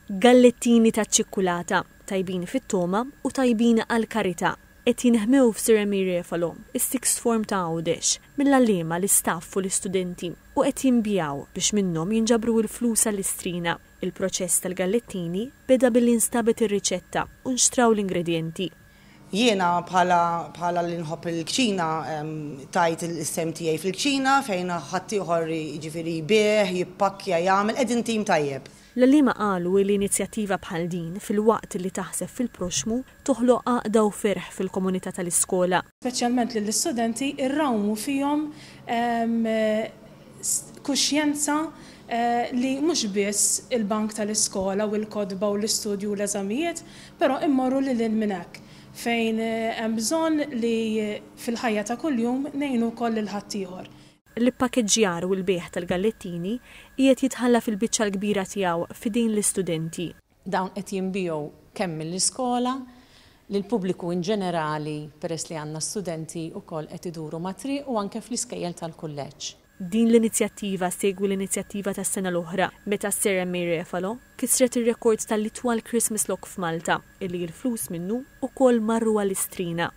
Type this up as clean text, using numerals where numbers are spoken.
Gallettini ta' ċikkulata, tajbin fit-toma u tajbin għal-karità. Qed jinħmew f'Sir Refalo, is-sixth form ta' Għawdex, mill-għalliema l-istaff u l-istudenti u qed jinbijaw biex minnhom jinġabru l-flus għall-istrina. Il-proċess tal-gallettini beda billi nstabet ir-riċetta u nxtraw l-ingredjenti. Jiena bħala li nħobb il-kċina tajt il-sem tiegħi fil-kċina fejn ħadd ieħor jiġifieri jbieħ, jippakkja, jagħmel qegħdin tim tajjeb. L-għalliema qalu li l-inizjattiva bħal din fil-waqt li taħseb fil-proxmu toħloq għaqda u ferħ fil-komunità tal-iskola. Speċjalment lill-istudenti irrawmu fihom kuxjenza li mhux biss il-bank tal-iskola u l-kodba u l-istudju u l-eżamijiet, però immorru lil minn hekk fejn hemm bżonn li fil-ħajja ta' kuljum ngħinu wkoll il-ħaddieħor. L-pakkeġġjar u l-bejħ tal-gallettini qiegħed jitħalla fil-biċċa l-kbira tiegħu f'idejn l-istudenti. Dawn qed jinbiegħu kemm mill-iskola lill-pubbliku in ġenerali peress li għandna studenti wkoll qed iduru matri u anke fl-iskejjel tal-kulleġġ. Din l-inizjattiva segwi l-inizjattiva tas-sena l-oħra meta Sir Refalo kisret ir-rekord tal-itwal Christmas Lock f'Malta illi l-flus minnu wkoll marru għall-istrina.